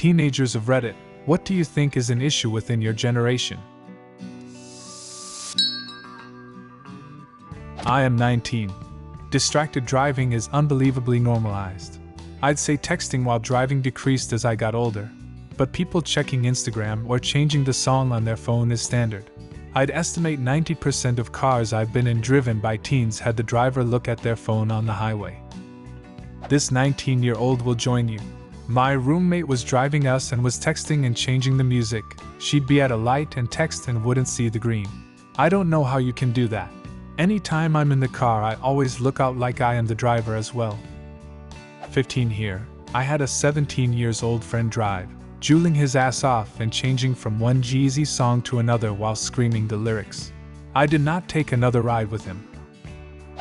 Teenagers of Reddit, what do you think is an issue within your generation? I am 19. Distracted driving is unbelievably normalized. I'd say texting while driving decreased as I got older, but people checking Instagram or changing the song on their phone is standard. I'd estimate 90% of cars I've been in driven by teens had the driver look at their phone on the highway. This 19-year-old will join you. My roommate was driving us and was texting and changing the music. She'd be at a light and text and wouldn't see the green. I don't know how you can do that. Anytime I'm in the car, I always look out like I am the driver as well. 15 here. I had a 17-years-old friend drive, juuling his ass off and changing from one Jeezy song to another while screaming the lyrics. I did not take another ride with him.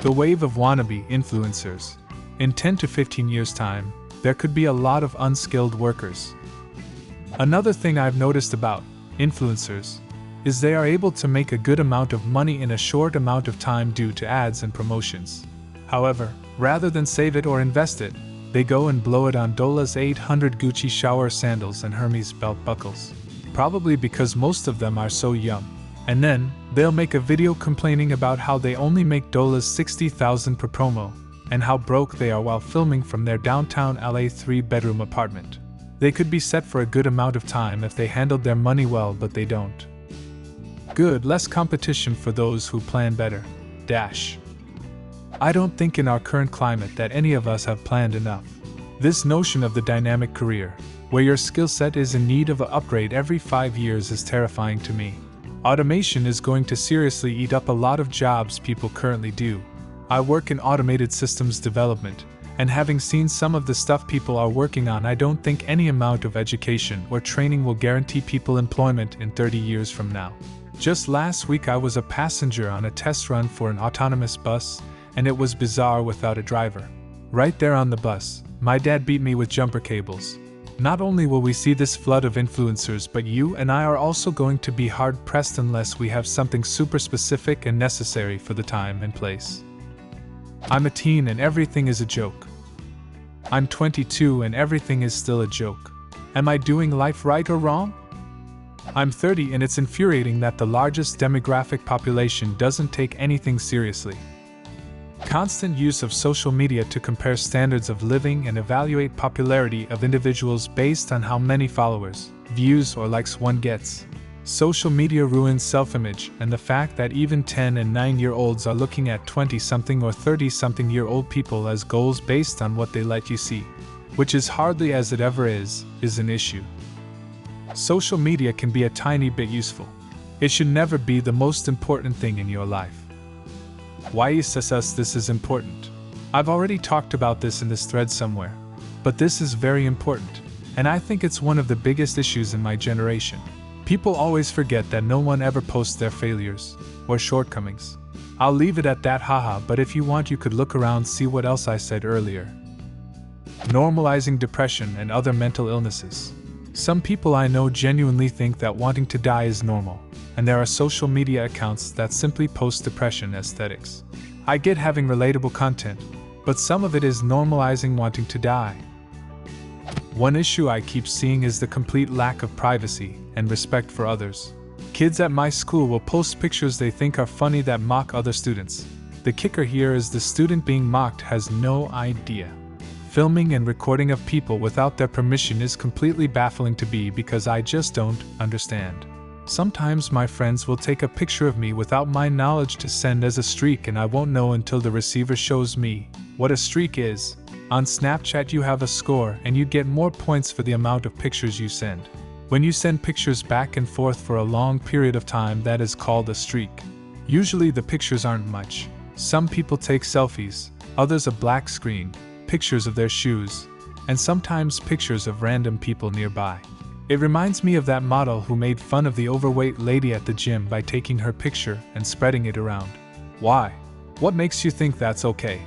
The wave of wannabe influencers. In 10 to 15 years' time, there could be a lot of unskilled workers. Another thing I've noticed about influencers is they are able to make a good amount of money in a short amount of time due to ads and promotions. However, rather than save it or invest it, they go and blow it on Dola's 800 Gucci shower sandals and Hermes belt buckles. Probably because most of them are so yum. And then, they'll make a video complaining about how they only make Dola's 60,000 per promo, and how broke they are while filming from their downtown LA 3-bedroom apartment. They could be set for a good amount of time if they handled their money well, but they don't. Good, less competition for those who plan better. I don't think in our current climate that any of us have planned enough. This notion of the dynamic career, where your skill set is in need of an upgrade every 5 years, is terrifying to me. Automation is going to seriously eat up a lot of jobs people currently do. I work in automated systems development, and having seen some of the stuff people are working on, I don't think any amount of education or training will guarantee people employment in 30 years from now. Just last week I was a passenger on a test run for an autonomous bus, and it was bizarre without a driver. Right there on the bus, my dad beat me with jumper cables. Not only will we see this flood of influencers, but you and I are also going to be hard-pressed unless we have something super specific and necessary for the time and place. I'm a teen and everything is a joke. I'm 22 and everything is still a joke. Am I doing life right or wrong? I'm 30 and it's infuriating that the largest demographic population doesn't take anything seriously. Constant use of social media to compare standards of living and evaluate popularity of individuals based on how many followers, views, or likes one gets. Social media ruins self-image, and the fact that even 10 and 9-year-olds are looking at 20-something or 30-something-year-old people as goals based on what they let you see, which is hardly as it ever is an issue. Social media can be a tiny bit useful. It should never be the most important thing in your life. Why is this is important? I've already talked about this in this thread somewhere, but this is very important, and I think it's one of the biggest issues in my generation. People always forget that no one ever posts their failures or shortcomings. I'll leave it at that, haha, but if you want you could look around, see what else I said earlier. Normalizing depression and other mental illnesses. Some people I know genuinely think that wanting to die is normal, and there are social media accounts that simply post depression aesthetics. I get having relatable content, but some of it is normalizing wanting to die. One issue I keep seeing is the complete lack of privacy and respect for others. Kids at my school will post pictures they think are funny that mock other students. The kicker here is the student being mocked has no idea. Filming and recording of people without their permission is completely baffling to me because I just don't understand. Sometimes my friends will take a picture of me without my knowledge to send as a streak, and I won't know until the receiver shows me what a streak is. On Snapchat you have a score and you get more points for the amount of pictures you send. When you send pictures back and forth for a long period of time, that is called a streak. Usually the pictures aren't much. Some people take selfies, others a black screen, pictures of their shoes, and sometimes pictures of random people nearby. It reminds me of that model who made fun of the overweight lady at the gym by taking her picture and spreading it around. Why? What makes you think that's okay?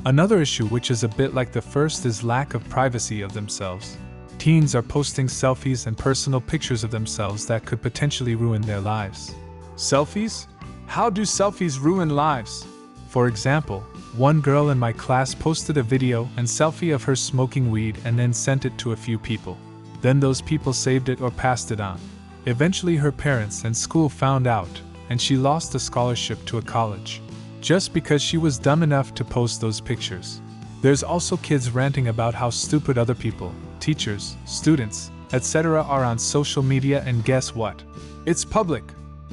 Another issue which is a bit like the first is lack of privacy of themselves. Teens are posting selfies and personal pictures of themselves that could potentially ruin their lives. Selfies? How do selfies ruin lives? For example, one girl in my class posted a video and selfie of her smoking weed and then sent it to a few people. Then those people saved it or passed it on. Eventually her parents and school found out, and she lost a scholarship to a college. Just because she was dumb enough to post those pictures. There's also kids ranting about how stupid other people, teachers, students, etc. are on social media, and guess what? It's public.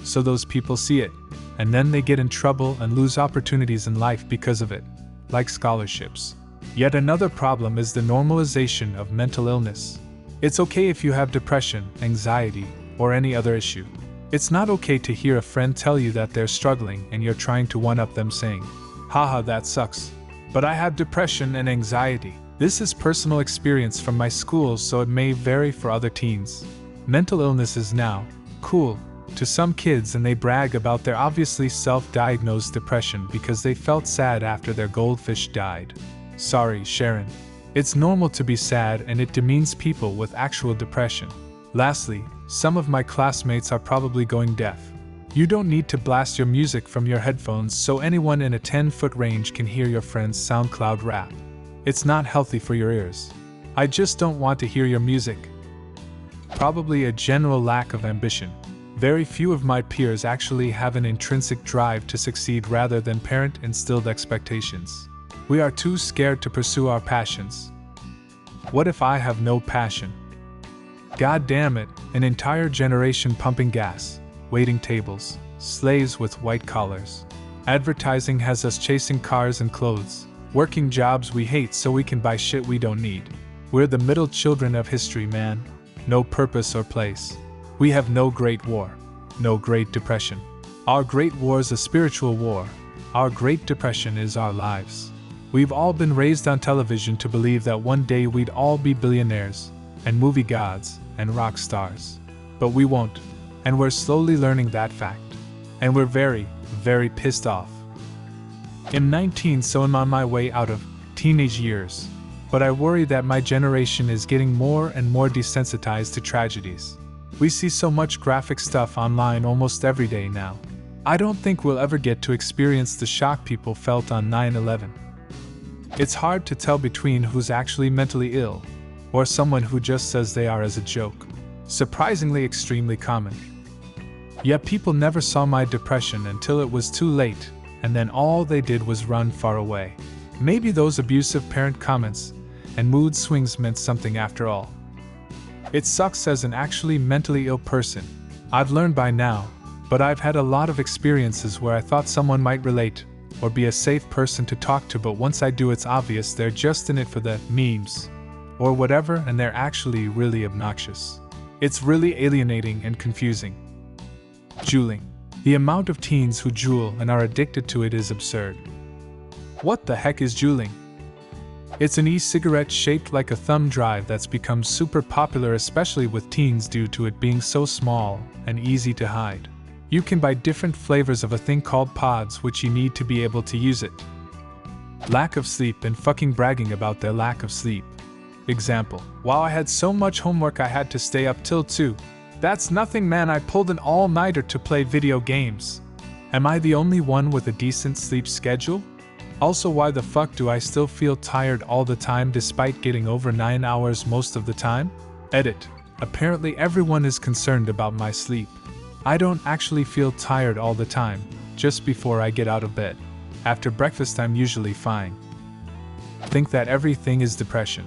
So those people see it, and then they get in trouble and lose opportunities in life because of it, like scholarships. Yet another problem is the normalization of mental illness. It's okay if you have depression, anxiety, or any other issue. It's not okay to hear a friend tell you that they're struggling and you're trying to one-up them saying, "Haha, that sucks. But I have depression and anxiety." This is personal experience from my school, so it may vary for other teens. Mental illness is now cool to some kids, and they brag about their obviously self-diagnosed depression because they felt sad after their goldfish died. Sorry, Sharon. It's normal to be sad, and it demeans people with actual depression. Lastly, some of my classmates are probably going deaf. You don't need to blast your music from your headphones so anyone in a 10-foot range can hear your friend's SoundCloud rap. It's not healthy for your ears. I just don't want to hear your music. Probably a general lack of ambition. Very few of my peers actually have an intrinsic drive to succeed rather than parent-instilled expectations. We are too scared to pursue our passions. What if I have no passion? God damn it, an entire generation pumping gas, waiting tables, slaves with white collars. Advertising has us chasing cars and clothes, working jobs we hate so we can buy shit we don't need. We're the middle children of history, man. No purpose or place. We have no Great War, no Great Depression. Our Great War is a spiritual war. Our Great Depression is our lives. We've all been raised on television to believe that one day we'd all be billionaires, and movie gods, and rock stars. But we won't, and we're slowly learning that fact. And we're very, very pissed off. I'm 19, so I'm on my way out of teenage years. But I worry that my generation is getting more and more desensitized to tragedies. We see so much graphic stuff online almost every day now. I don't think we'll ever get to experience the shock people felt on 9/11. It's hard to tell between who's actually mentally ill, or someone who just says they are as a joke. Surprisingly extremely common. Yet people never saw my depression until it was too late, and then all they did was run far away. Maybe those abusive parent comments and mood swings meant something after all. It sucks as an actually mentally ill person. I've learned by now, but I've had a lot of experiences where I thought someone might relate or be a safe person to talk to, but once I do, it's obvious they're just in it for the memes or whatever, and they're actually really obnoxious. It's really alienating and confusing. Juuling. The amount of teens who jewel and are addicted to it is absurd. What the heck is juuling? It's an e-cigarette shaped like a thumb drive that's become super popular, especially with teens due to it being so small and easy to hide. You can buy different flavors of a thing called pods, which you need to be able to use it. Lack of sleep and fucking bragging about their lack of sleep. Example: wow, I had so much homework I had to stay up till 2. That's nothing, man, I pulled an all-nighter to play video games. Am I the only one with a decent sleep schedule? Also, why the fuck do I still feel tired all the time despite getting over 9 hours most of the time? Edit. Apparently everyone is concerned about my sleep. I don't actually feel tired all the time, just before I get out of bed. After breakfast I'm usually fine. Think that everything is depression.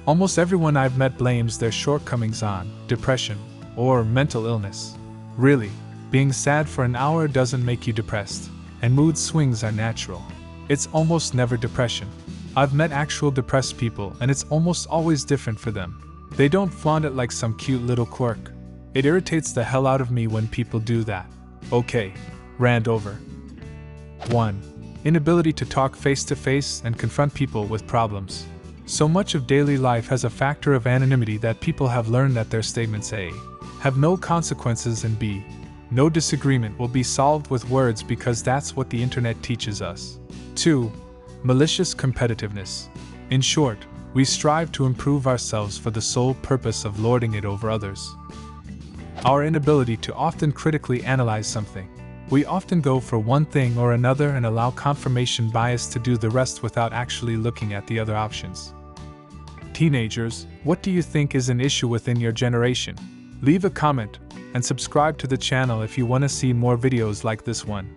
Almost everyone I've met blames their shortcomings on depression or mental illness. Really, being sad for an hour doesn't make you depressed, and mood swings are natural. It's almost never depression. I've met actual depressed people, and it's almost always different for them. They don't flaunt it like some cute little quirk. It irritates the hell out of me when people do that. Okay, rant over. 1. Inability to talk face to face and confront people with problems. So much of daily life has a factor of anonymity that people have learned that their statements A. have no consequences, and B. no disagreement will be solved with words because that's what the internet teaches us. 2. Malicious competitiveness. In short, we strive to improve ourselves for the sole purpose of lording it over others. Our inability to often critically analyze something. We often go for one thing or another and allow confirmation bias to do the rest without actually looking at the other options. Teenagers, what do you think is an issue within your generation? Leave a comment and subscribe to the channel if you want to see more videos like this one.